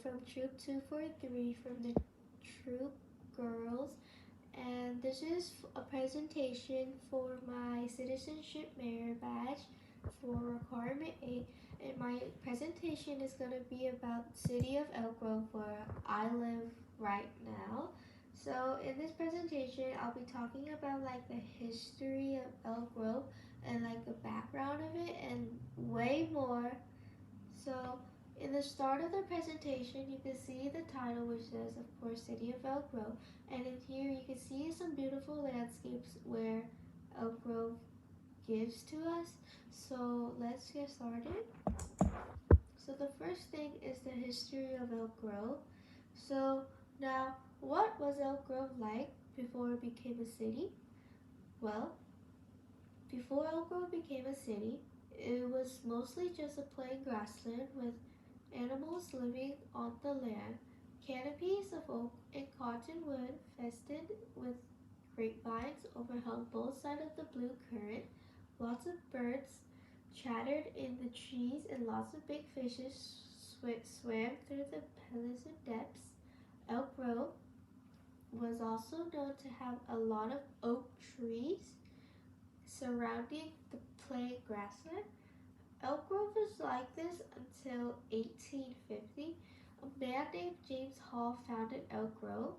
from troop243 from the troop girls, and this is a presentation for my citizenship merit badge for requirement 8, and my presentation is going to be about city of Elk Grove where I live right now. So in this presentation I'll be talking about like the history of Elk Grove and like the background of it and way more. So in the start of the presentation, you can see the title, which says, of course, City of Elk Grove. And in here, you can see some beautiful landscapes where Elk Grove gives to us. So let's get started. So the first thing is the history of Elk Grove. So now, what was Elk Grove like before it became a city? Well, before Elk Grove became a city, it was mostly just a plain grassland with animals living on the land. Canopies of oak and cottonwood festooned with grapevines overhung both sides of the blue current. Lots of birds chattered in the trees and lots of big fishes swam through the pleasant depths. Elk Grove was also known to have a lot of oak trees surrounding the plain grassland. Elk Grove was like this until 1850. A man named James Hall founded Elk Grove.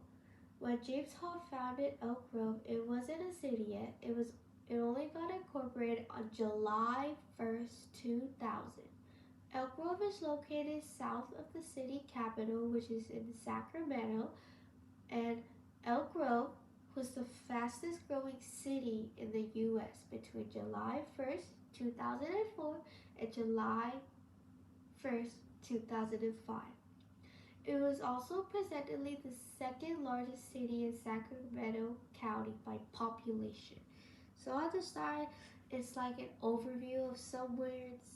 When James Hall founded Elk Grove, it wasn't a city yet. It only got incorporated on July 1st, 2000. Elk Grove is located south of the city capital, which is in Sacramento, and Elk Grove was the fastest growing city in the U.S. between July 1st, 2004 and July 1st, 2005. It was also presently the second largest city in Sacramento County by population. So at the start, it's like an overview of somewhere it's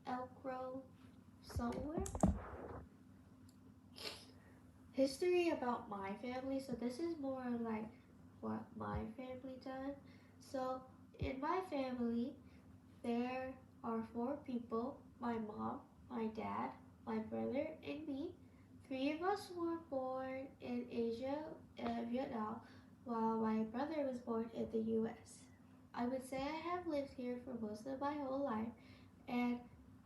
Elk Grove, somewhere. History about my family. So this is more like what my family done. So in my family, there are 4 people: my mom, my dad, my brother, and me. 3 of us were born in Asia and Vietnam, while my brother was born in the US. I would say I have lived here for most of my whole life, and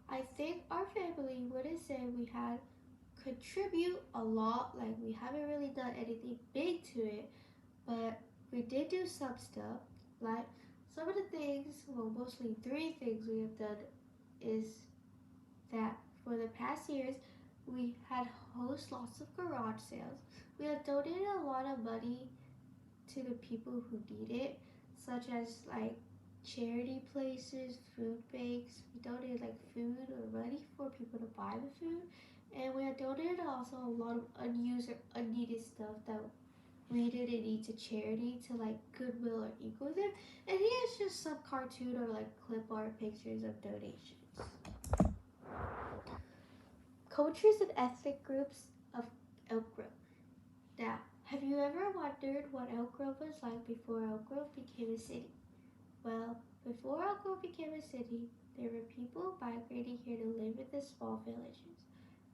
I think our family wouldn't say we had contribute a lot, like we haven't really done anything big to it, but we did do some stuff. Like some of the things, well, mostly 3 things we have done is that for the past years we had host lots of garage sales. We have donated a lot of money to the people who need it, such as like charity places, food banks. We donated like food or money for people to buy the food, and we have donated also a lot of unused or unneeded stuff that we didn't need to charity, to like Goodwill or Ecosystem. And here's just some cartoon or like clip art pictures of donations. Cultures and ethnic groups of Elk Grove. Now, have you ever wondered what Elk Grove was like before Elk Grove became a city? Well, before Elk Grove became a city, there were people migrating here to live in the small villages.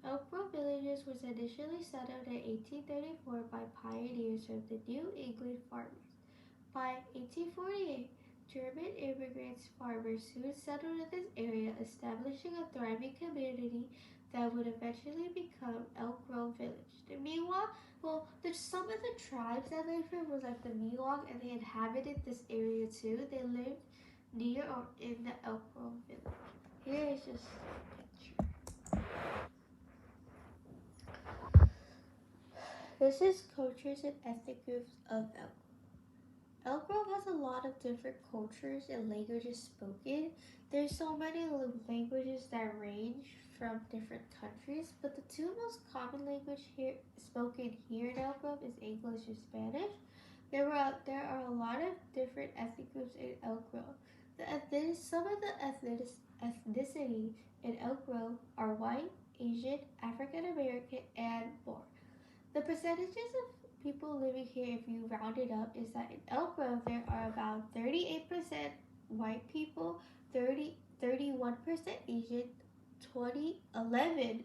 Elk Grove villages was initially settled in 1834 by pioneers from the New England farmers. By 1848, German immigrants farmers soon settled in this area, establishing a thriving community that would eventually become Elk Grove Village. The Miwok, well, some of the tribes that lived here was like the Miwok, and they inhabited this area too. They lived near or in the Elk Grove Village. Here is just a picture. This is cultures and ethnic groups of Elk Grove. Elk Grove has a lot of different cultures and languages spoken. There's so many languages that range from different countries, but the 2 most common languages spoken here in Elk Grove is English and Spanish. There are a lot of different ethnic groups in Elk Grove. Some of the ethnicity in Elk Grove are white, Asian, African American, and more. The percentages of people living here, if you round it up, is that in Elk Grove there are about 38% white people, 31% Asian, 11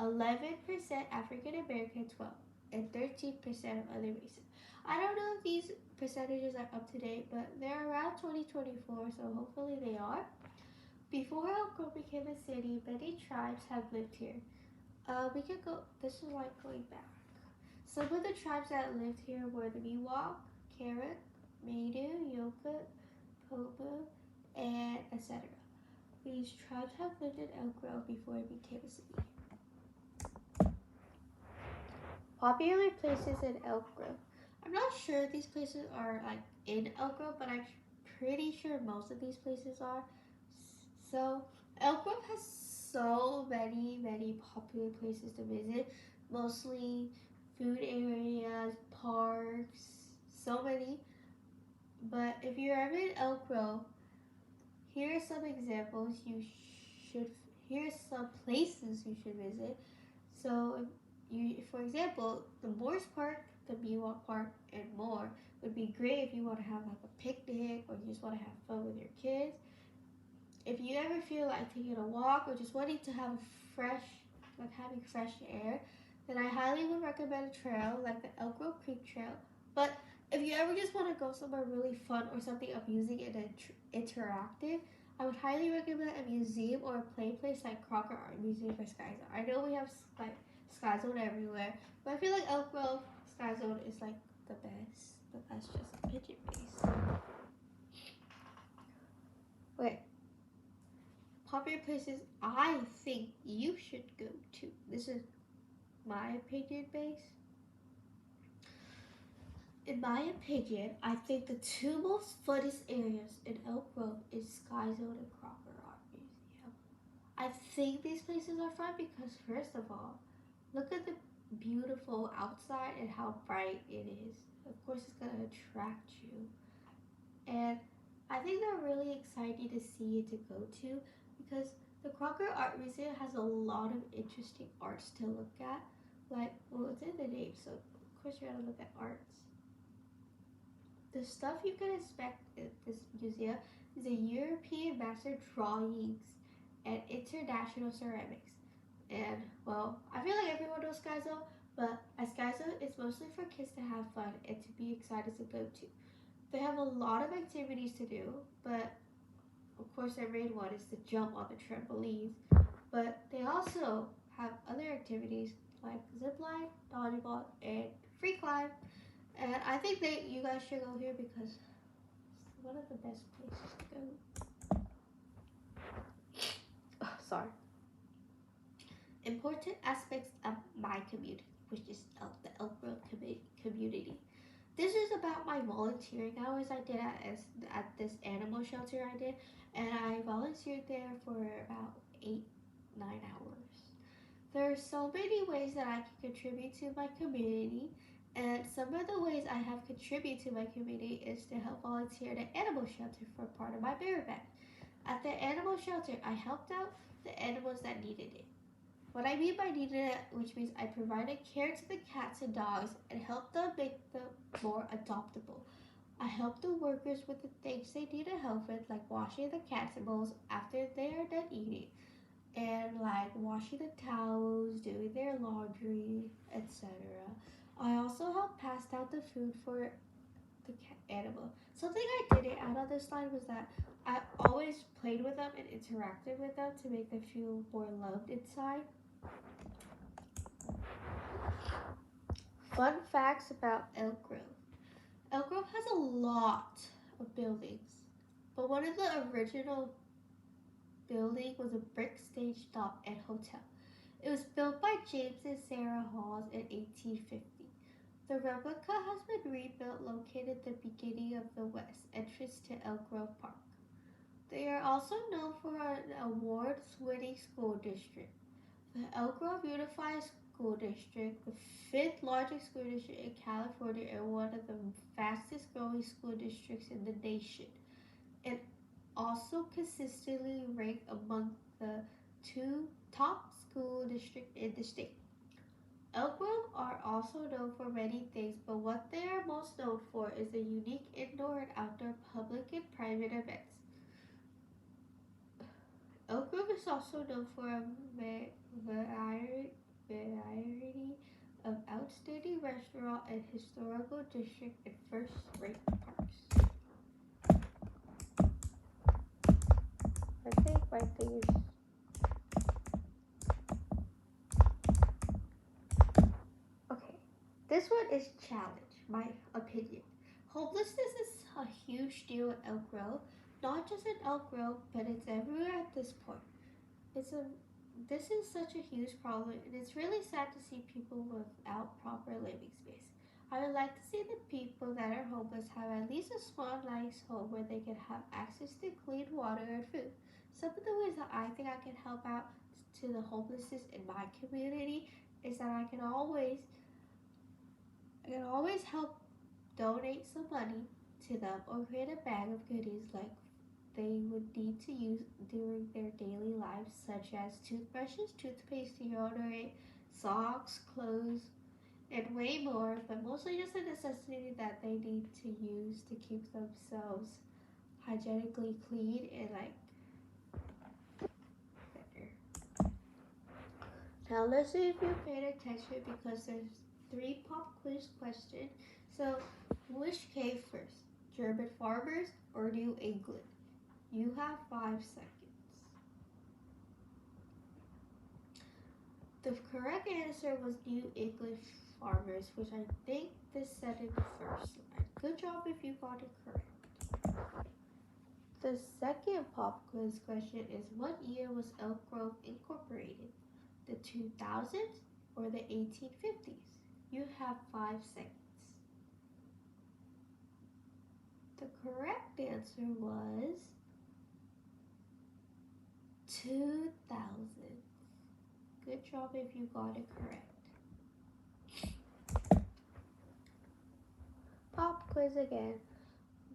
11% African American, 12, and 13% of other races. I don't know if these percentages are up to date, but they're around 2024, so hopefully they are. Before Elk Grove became a city, many tribes have lived here. We could go, this is like going back. Some of the tribes that lived here were the Miwok, Karuk, Maidu, Yokut, Pomu, and etc. These tribes have lived in Elk Grove before it became a city. Popular places in Elk Grove. I'm not sure if these places are like in Elk Grove, but I'm pretty sure most of these places are. So Elk Grove has so many popular places to visit. Mostly food areas, parks, so many. But if you're ever in Elk Grove, here are some examples you should. Here are some places you should visit. So, for example, the Morse Park, the Miwok Park, and more would be great if you want to have like a picnic or you just want to have fun with your kids. If you ever feel like taking a walk or just wanting to have having fresh air, then I highly would recommend a trail like the Elk Grove Creek Trail. But if you ever just want to go somewhere really fun or something amusing and interactive, I would highly recommend a museum or a play place like Crocker Art Museum or Sky Zone. I know we have like Sky Zone everywhere, but I feel like Elk Grove Sky Zone is like the best. But that's just pigeon base. Wait. Popular places I think you should go to. This is my opinion base. In my opinion, I think the two most funnest areas in Elk Grove is Sky Zone and Crocker Art Museum. I think these places are fun because first of all, look at the beautiful outside and how bright it is. Of course it's gonna attract you. And I think they're really exciting to see and to go to because the Crocker Art Museum has a lot of interesting arts to look at. Like, well, it's in the name, so of course you're gonna look at arts. The stuff you can expect at this museum is a European master drawings and international ceramics. And well, I feel like everyone knows Sky Zone, but at Sky Zone, it's mostly for kids to have fun and to be excited to go to. They have a lot of activities to do, but of course their main one is to jump on the trampolines. But they also have other activities like zip line, dodgeball, and free climb. And I think that you guys should go here because it's one of the best places to go. Oh, sorry. Important aspects of my community, which is the Elk Grove community. This is about my volunteering hours I did at this animal shelter I did, and I volunteered there for about 8-9 hours. There are so many ways that I can contribute to my community, and some of the ways I have contributed to my community is to help volunteer at an animal shelter for part of my bear band. At the animal shelter, I helped out the animals that needed it. What I mean by needed it, which means I provided care to the cats and dogs and helped them make them more adoptable. I helped the workers with the things they needed help with, like washing the cat's bowls after they are done eating, and like washing the towels, doing their laundry, etc. I also helped pass out the food for the cat animal. Something I didn't add on this slide was that I always played with them and interacted with them to make them feel more loved inside. Fun facts about Elk Grove. Elk Grove has a lot of buildings, but one of the original buildings was a brick stage stop and hotel. It was built by James and Sarah Halls in 1850. The replica has been rebuilt located at the beginning of the west entrance to Elk Grove Park. They are also known for an award-winning school district. The Elk Grove Unified School District, the fifth largest school district in California and one of the fastest growing school districts in the nation. It also consistently ranked among the two top school districts in the state. Elk Grove are also known for many things, but what they are most known for is the unique indoor and outdoor public and private events. Elk Grove is also known for a variety outstanding restaurant and historical district and first-rate parks. I think my thing is... Okay, this one is challenge, my opinion. Homelessness is a huge deal in Elk Grove. Not just in Elk Grove, but it's everywhere at this point. This is such a huge problem, and it's really sad to see people without proper living space. I would like to see the people that are homeless have at least a small, nice home where they can have access to clean water and food. Some of the ways that I think I can help out to the homelessness in my community is that I can always help donate some money to them or create a bag of goodies like they would need to use during their daily lives, such as toothbrushes, toothpaste, deodorant, socks, clothes, and way more, but mostly just a necessity that they need to use to keep themselves hygienically clean and better. Now let's see if you paid attention because there's 3 pop quiz questions. So which came first, German farmers or New England? You have 5 seconds. The correct answer was New England farmers, which I think this said in the first line. Good job if you got it correct. The second pop quiz question is, what year was Elk Grove incorporated? The 2000s or the 1850s? You have 5 seconds. The correct answer was 2000. Good job if you got it correct. Pop quiz again.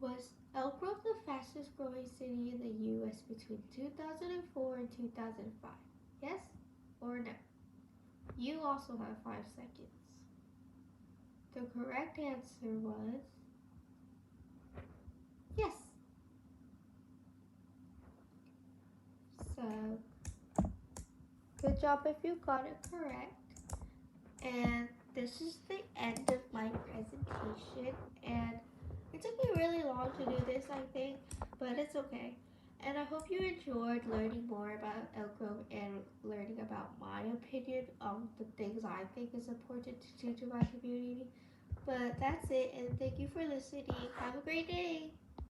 Was Elk Grove the fastest growing city in the U.S. between 2004 and 2005? Yes or no? You also have 5 seconds. The correct answer was yes. So, good job if you got it correct. And this is the end of my presentation. And it took me really long to do this, I think, but it's okay. And I hope you enjoyed learning more about Elk Grove and learning about my opinion on the things I think is important to do to my community. But that's it, and thank you for listening. Have a great day.